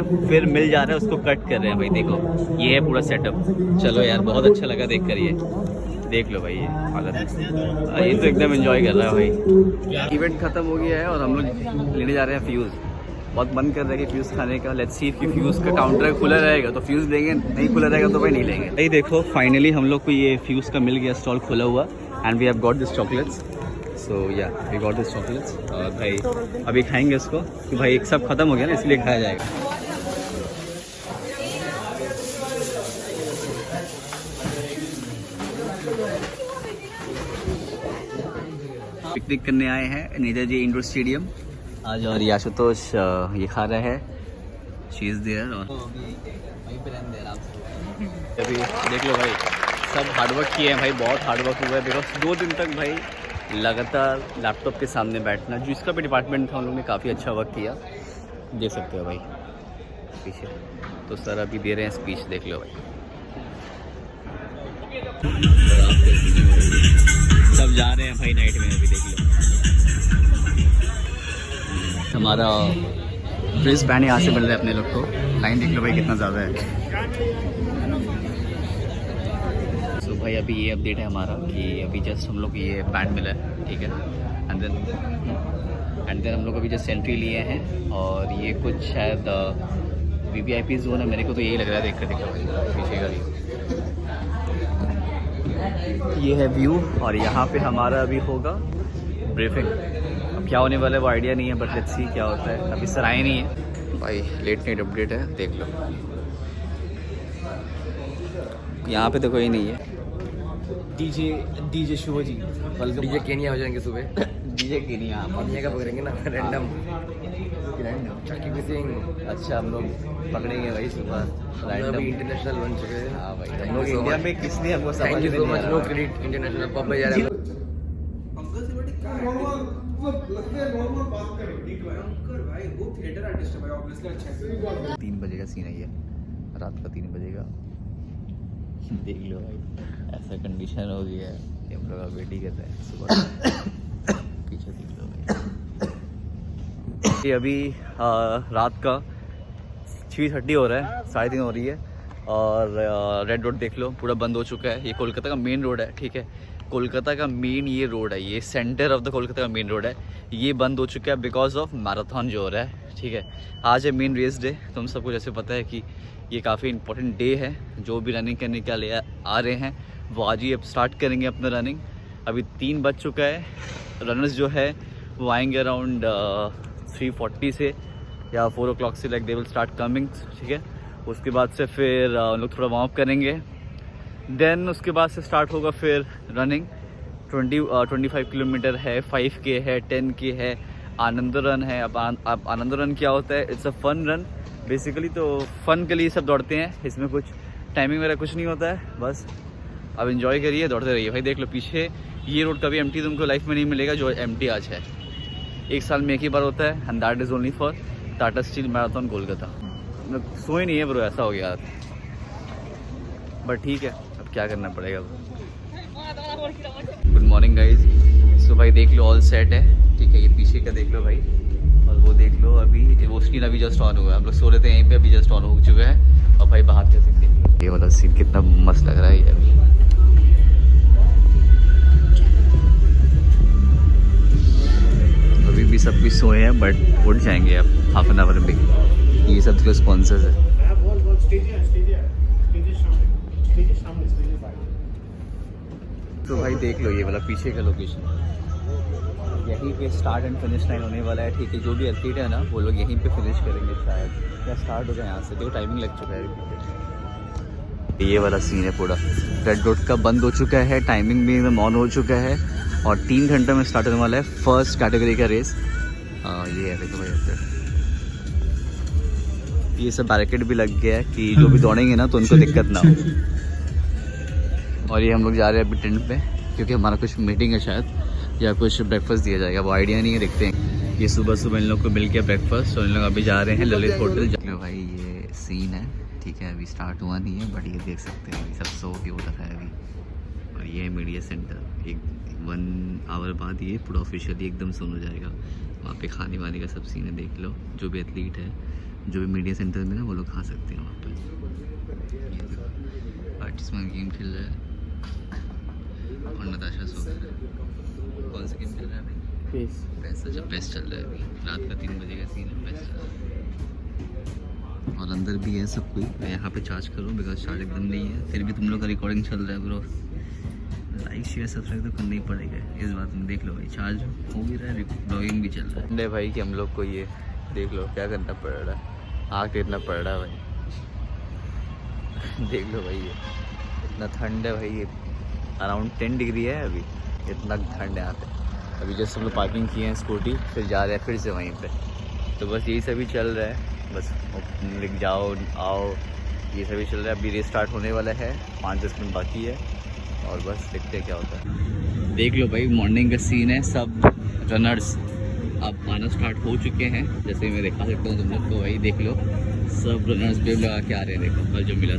फिर मिल जा रहा है, उसको कट कर रहे हैं भाई। देखो ये है पूरा सेटअप। चलो यार बहुत अच्छा लगा देख कर, ये देख लो भाई, ये हालत ये तो एकदम एंजॉय कर रहा है भाई। इवेंट खत्म हो गया है और हम लोग लेने जा रहे हैं फ्यूज़। बहुत मन कर रहा है कि फ्यूज़ खाने का। लेट्स सी कि फ्यूज़ का काउंटर खुला रहेगा तो फ्यूज़ लेंगे, नहीं खुला रहेगा तो भाई नहीं लेंगे। भाई देखो फाइनली हम लोग को ये फ्यूज़ का मिल गया, स्टॉल खुला हुआ। And we have got this chocolates. So yeah we got this chocolates. और भाई अभी खाएंगे इसको कि भाई एक सब खत्म हो गया ना, इसलिए खाया जाएगा। पिकनिक करने आए हैं नेताजी इंडोर स्टेडियम आज, और आशुतोष ये खा रहा है चीज़ देयर। और अभी देख लो भाई, सब हार्डवर्क किए हैं भाई, बहुत हार्डवर्क हुआ है। बिकॉज 2 दिन तक भाई लगातार लैपटॉप के सामने बैठना, जिसका भी डिपार्टमेंट था उन लोगों ने काफ़ी अच्छा वर्क किया, देख सकते हो भाई पीछे। तो सर अभी दे रहे हैं स्पीच, देख लो भाई। सब जा रहे हैं भाई नाइट में, अभी देख लो। हमारा ड्रेस बैंड यहाँ से मिल रहा है अपने लोग को। लाइन देख लो भाई कितना ज़्यादा है। तो भाई अभी ये अपडेट है हमारा कि अभी जस्ट हम लोग ये बैंड मिला है, ठीक है। एंड देन हम लोग अभी जस्ट एंट्री लिए हैं और ये कुछ शायद VVIP जोन है, मेरे को तो यही लग रहा है देख कर। देखो पीछे का ये है व्यू, और यहाँ पे हमारा अभी होगा ब्रीफिंग। अब क्या होने वाला है वो आइडिया नहीं है, बट लेट्स सी क्या होता है। अभी सर आए नहीं है भाई, लेट नाइट अपडेट है, देख लो। यहाँ पे तो कोई नहीं है। डीजे शिवाजी, डीजे केनिया हो जाएंगे सुबह। डीजे केनिया केनिया का पकड़ेंगे ना, रैंडम। अच्छा हम लोग पकड़ेंगे भाई सुबह रैंडम। इंटरनेशनल बन चुके हैं। हाँ भाई, हम लोग इंडिया में किसने हमको समझ thank you so much. No credit international pub में जा रहे हैं। नॉर्मल बात करें, ठीक है अंकर भाई, वो थिएटर आर्टिस्ट है भाई, ऑब्वियसली अच्छा है। 3 बजे का सीन है ये, रात का 3 बजे का। देख लो भाई ऐसा कंडीशन हो गया है कि हम लोग वेट ही कर रहे हैं सुबह। पीछे देख लो भाई, ये अभी रात का 3:30 हो रहा है, 3:30 हो रही है। और रेड रोड देख लो पूरा बंद हो चुका है। ये कोलकाता का मेन रोड है, ठीक है। कोलकाता का मेन ये रोड है, ये सेंटर ऑफ द कोलकाता का मेन रोड है। ये बंद हो चुका है बिकॉज ऑफ मैराथन जो हो रहा है, ठीक है। आज है मेन रेस डे। तुम सबको जैसे पता है कि ये काफ़ी इंपॉर्टेंट डे है। जो भी रनिंग करने के लिए आ रहे हैं वो आज ही अब स्टार्ट करेंगे अपना रनिंग। अभी 3 बज चुका है। रनर्स जो है वो आएंगे अराउंड 3:40 से या 4 o'clock से, like they will start coming, ठीक है। उसके बाद से फिर हम लोग थोड़ा वार्म अप करेंगे। देन उसके बाद से स्टार्ट होगा फिर रनिंग। 25 किलोमीटर है, 5K है, 10K है, आनंद रन है। अब आनंद रन क्या होता है? It's a fun run basically. तो फ़न के लिए सब दौड़ते हैं, इसमें कुछ टाइमिंग वगैरह कुछ नहीं होता है, बस अब एंजॉय करिए, दौड़ते रहिए भाई। देख लो पीछे, ये रोड कभी एम्प्टी तुमको लाइफ में नहीं मिलेगा जो एम्प्टी आज है। 1 साल में एक ही बार होता है, and that is only for Tata steel marathon Kolkata. सोए नहीं है ब्रो, ऐसा हो गया। बट ठीक है, अब क्या करना पड़ेगा। Good morning guys. सो भाई देख लो ऑल सेट है, ठीक है। ये पीछे का देख लो भाई, और वो देख लो अभी रोशनी अभी जस्ट ऑन हुआ है। हम लोग सो रहे थे यहीं पे, अभी जस्ट ऑन हो चुका है। और भाई बाहर कैसे देख लो, ये वाला सीन कितना मस्त लग रहा है ये। अभी भी सब कुछ सोए हैं बट उठ जाएंगे अब हाफ एन आवर में। ये सब तो स्पॉन्सर्स है। तो भाई देख लो ये वाला पीछे का लोकेशन, यहीं पे स्टार्ट एंड फिनिश लाइन होने वाला है, ठीक है। जो भी एथलीट है ना वो लोग यहीं पे फिनिश करेंगे शायद, या स्टार्ट होगा यहाँ से। देखो टाइमिंग लग चुका है। ये वाला सीन है पूरा। रेड रोड का बंद हो चुका है, टाइमिंग भी एकदम ऑन हो चुका है, और 3 घंटे में स्टार्ट होने वाला है फर्स्ट कैटेगरी का रेस। ये है देखो भाई, ये सब बैरिकेड भी लग गया है कि जो भी दौड़ेंगे ना तो उनको दिक्कत ना हो। और ये हम लोग जा रहे हैं अभी टेंट पे, क्योंकि हमारा कुछ मीटिंग है शायद, या कुछ ब्रेकफास्ट दिया जाएगा, वो आइडिया नहीं है, देखते हैं। ये सुबह सुबह इन लोग को मिल गया ब्रेकफास्ट, और इन लोग अभी जा रहे हैं ललित होटल। चलो भाई ये सीन है, ठीक है। अभी स्टार्ट हुआ नहीं है बट ये देख सकते हैं, अभी सब सो के उठ रहा है अभी। और ये मीडिया सेंटर, एक 1 आवर बाद ये पूरा ऑफिशियली एकदम सुन हो जाएगा। वहाँ पे खाने वाने का सब सीन है, देख लो। जो भी एथलीट है जो भी मीडिया सेंटर में ना वो लोग खा सकते हैं वहाँ पर। पार्टिसिपेंट गेम खेल रहा है और नताशा सो गया है। कौन सा गेम खेल रहा है अभी? पेस। अच्छा पेस चल रहा है अभी, रात का 3 बजे का सीन है, पेस चल रहा है। और अंदर भी है सब कोई। मैं यहाँ पे चार्ज करूँ बिकॉज चार्ज एकदम नहीं है, फिर भी तुम लोग का रिकॉर्डिंग चल रहा है ब्रो। लाइक शेयर सब्सक्राइब तो करना ही पड़ेगा इस बात में। देख लो भाई चार्ज हो भी रहा है, ब्लॉगिंग भी चल रहा है भाई कि हम लोग को ये देख लो क्या करना पड़ रहा है, आग देखना पड़ रहा है भाई। देख लो भाई ये इतना ठंड है भाई, ये अराउंड 10 डिग्री है अभी, इतना ठंड है यहाँ पे। अभी जस्ट हम लोग पार्किंग किए हैं स्कूटी, फिर जा रहे हैं फिर से वहीं पे। तो बस यही सभी चल रहा है, बस लिख जाओ आओ ये सभी चल रहा है। अभी रेस स्टार्ट होने वाला है, 5-10 मिनट बाकी है और बस देखते हैं क्या होता है। देख लो भाई मॉर्निंग का सीन है, सब रनर्स अब आना स्टार्ट हो चुके हैं। जैसे मैं दिखा सकता हूँ तुम लोग को भाई, देख लो सब रनर्स वेव लगा के आ रहे हैं। देखो कल जो मिला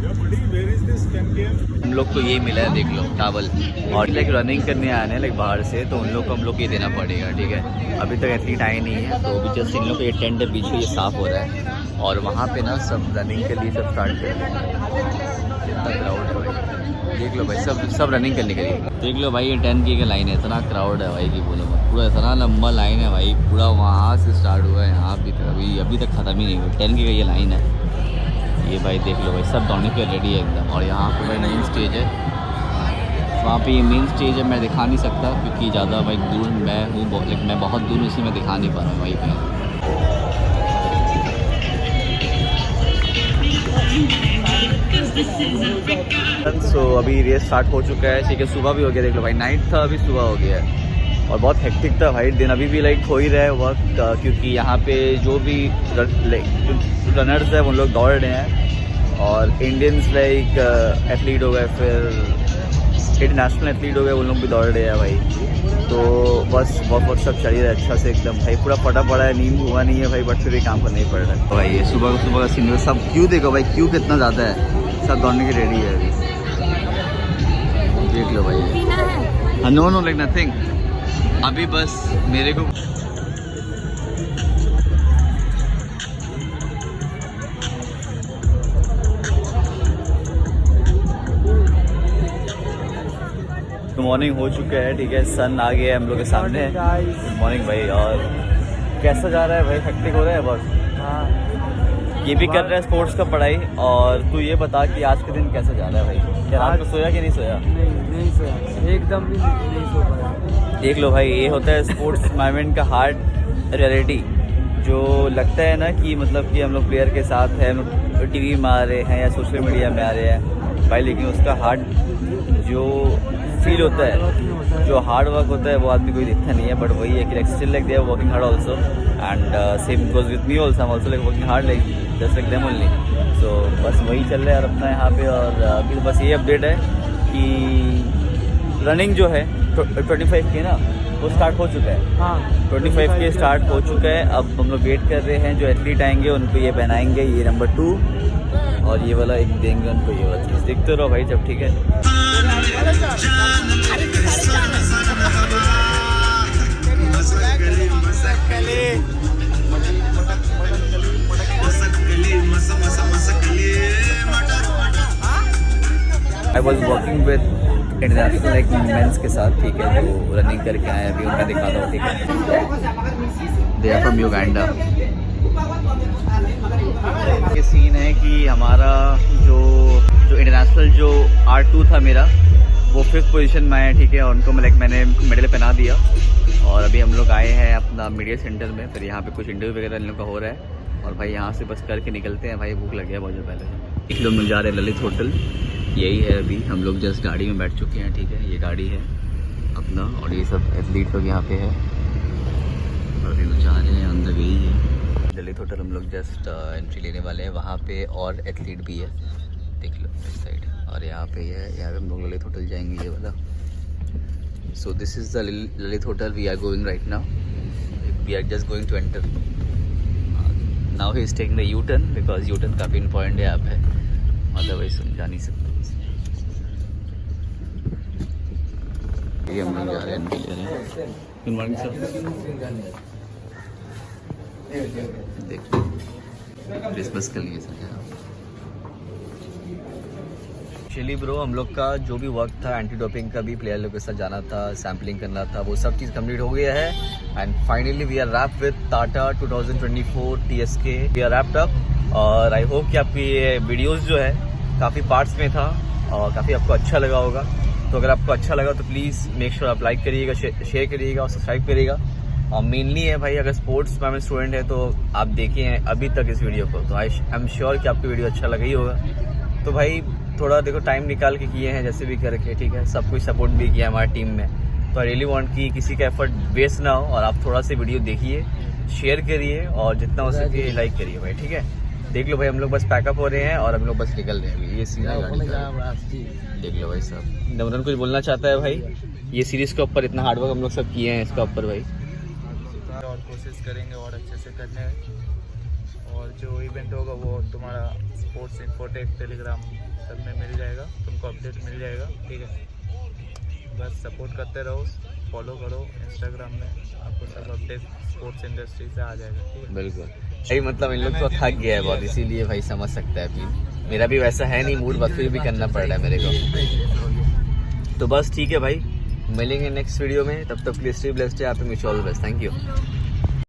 हम लोग को यही मिला है, देख लो टावल। और लाइक रनिंग करने आए हैं लाइक बाहर से, तो उन लोग को हम लोग ये देना पड़ेगा, ठीक है। अभी तक एथलीट आए नहीं है, तो अभी जस्ट इन लोग का ये टेंट है पीछे, ये साफ़ हो रहा है और वहाँ पे ना सब रनिंग के लिए सब स्टार्ट कर रहे हैं। इतना क्राउड है भाई, देख लो भाई सब रनिंग करने के लिए। देख लो भाई ये 10K का लाइन है, इतना क्राउड है भाई कि बोलो मत, पूरा इतना लंबा लाइन है भाई, पूरा वहाँ से स्टार्ट हुआ है यहाँ अभी तक ख़त्म ही नहीं हुआ। 10K का ये लाइन है ये भाई, देख लो भाई सब दौड़ने के रेडी है एकदम। और यहाँ पे भाई मेन स्टेज है, वहाँ पे ये मेन स्टेज है, मैं दिखा नहीं सकता क्योंकि ज़्यादा भाई दूर मैं हूँ, लेकिन मैं बहुत दूर इसी में दिखा नहीं पा रहा हूँ वहीं पे। सो अभी रेस स्टार्ट हो चुका है, ठीक है। सुबह भी हो गया, देख लो भाई नाइट था अभी सुबह हो गया है और बहुत हेक्टिक था भाई दिन। अभी भी लाइक हो ही रहा है वक्त, क्योंकि यहाँ पे जो भी रनर्स है वो लोग दौड़ रहे हैं और इंडियंस लाइक एथलीट हो गए, फिर इंटरनेशनल एथलीट हो गए, वो लोग भी दौड़ रहे हैं भाई। तो बस वर्कआउट सब चल ही रहा है अच्छा से एकदम भाई, पूरा फटा पड़ा है, नींद हुआ नहीं है भाई, बट फिर भी काम करना ही पड़ रहा है भाई। ये सुबह का सीन सब क्यों देखो भाई, क्यों कितना ज़्यादा है, सब दौड़ने की रेडी है अभी, देख लो भाई। नो लाइक नथिंग, अभी बस मेरे को गुड मॉर्निंग हो चुका है, ठीक है। सन आ गया है हम लोग के सामने। गुड मॉर्निंग भाई। और कैसा जा रहा है भाई, हेक्टिक हो रहा है बहुत? हाँ ये भी कर रहा है स्पोर्ट्स का पढ़ाई। और तू ये बता कि आज के दिन कैसा जा रहा है भाई, क्या रात को सोया कि नहीं सोया? नहीं सोया, एकदम भी नहीं सो पाया। देख लो भाई ये होता है स्पोर्ट्स एनवायरनमेंट का हार्ड रियलिटी, जो लगता है ना कि मतलब कि हम लोग प्लेयर के साथ हैं, टीवी में आ रहे हैं या सोशल मीडिया में आ रहे हैं भाई, लेकिन उसका हार्ड जो फील होता है, जो हार्ड वर्क होता है वो आदमी कोई दिखता नहीं है। बट वही है कि like still like they are working hard also, and same goes with me also, I am also like working hard like just like them only. So बस वही चल रहा है और अपना यहाँ पे। और अभी बस ये अपडेट है कि रनिंग जो है 25K ना वो स्टार्ट हो चुका है। हाँ 25K स्टार्ट हो चुका है। अब हम लोग वेट कर रहे हैं, जो एथलीट आएंगे उनको ये पहनाएंगे, ये नंबर 2 और ये वाला एक देंगे उनको, ये वाला चीज़ देखते रहो भाई जब, ठीक है। I was working with international like men's के साथ, ठीक है, जो रनिंग करके आए अभी उनका दिखाता हूँ, ठीक है। They are from Uganda. ये सीन है कि हमारा जो इंटरनेशनल जो R2 था मेरा, वो 5th पोजीशन में आया, ठीक है। और उनको मैंने मेडल पहना दिया और अभी हम लोग आए हैं अपना मीडिया सेंटर में, फिर यहाँ पे कुछ इंटरव्यू वगैरह इन लोग का हो रहा है और भाई यहाँ से बस करके निकलते हैं भाई, भूख लग गया बहुत ज़्यादा पहले। एक लोग जा रहे हैं ललित होटल, यही है। अभी हम लोग जस्ट गाड़ी में बैठ चुके हैं, ठीक है, ये गाड़ी है अपना और ये सब एथलीट लोग यहाँ पे है और अभी लोग जा रहे हैं अंदर, यही है ललित होटल। हम लोग जस्ट एंट्री लेने वाले हैं, वहाँ पे और एथलीट भी है, देख लो इस साइड। और यहाँ पे है, यहाँ पे हम लोग ललित होटल जाएंगे, ये वाला। So this is the Lalit hotel we are going right now, we are just going to enter now. He is taking the U turn because U turn काफ़ी इंपॉर्टेंट है यहाँ पे, अदरवाइज समझा नहीं सकते। ये हम लोग जा रहे हैं, गुड मॉर्निंग सर। देख क्रिसमस के लिए सर। एक्चुअली ब्रो हम लोग का जो भी वर्क था एंटी डोपिंग का भी प्लेयर लोग के साथ जाना था, सैम्पलिंग करना था, वो सब चीज़ कंप्लीट हो गया है and finally we are wrap with Tata 2024 TSK। We are wrapped up और आई होप कि आपकी ये वीडियोस जो है काफ़ी पार्ट्स में था और काफ़ी आपको अच्छा लगा होगा। तो अगर आपको अच्छा लगा तो प्लीज़ मेक श्योर आप लाइक करिएगा, शेयर करिएगा और सब्सक्राइब करिएगा। और मेनली है भाई, अगर स्पोर्ट्स में स्टूडेंट है तो आप देखिए अभी तक इस वीडियो को, तो आई एम श्योर कि आपको वीडियो अच्छा लगा ही होगा। तो भाई थोड़ा देखो टाइम निकाल के किए हैं जैसे भी करके, ठीक है, सब कुछ सपोर्ट भी किया हमारी टीम में। तो आई रियली वांट कि किसी का एफर्ट वेस्ट ना हो और आप थोड़ा सा वीडियो देखिए, शेयर करिए और जितना हो सके लाइक करिए भाई, ठीक है। देख लो भाई हम लोग बस पैकअप हो रहे हैं और हम लोग बस निकल रहे हैं अभी। ये सीन है गाड़ी का, देख लो भाई सब। नमरन कुछ बोलना चाहता है भाई, ये सीरीज के ऊपर इतना हार्डवर्क हम लोग सब किए हैं इसका ऊपर भाई, और कोशिश करेंगे और अच्छे से करने। और जो इवेंट होगा वो तुम्हारा स्पोर्ट्स इन्फोटेक टेलीग्राम सब में मिल जाएगा, तुमको अपडेट मिल जाएगा, ठीक है। बस सपोर्ट करते रहो, फॉलो करो इंस्टाग्राम में, आपको सब अपडेट स्पोर्ट्स इंडस्ट्री से आ जाएगा, ठीक है। बिल्कुल भाई, मतलब इन लोग तो थक गया है बहुत, इसीलिए भाई समझ सकता है प्लीज। मेरा भी वैसा है नहीं मूड, बस फिर भी करना पड़ रहा है मेरे को। तो बस ठीक है भाई, मिलेंगे नेक्स्ट वीडियो में, तब तक प्लीज स्टे ब्लेस्ड, आप wish all the best, thank you.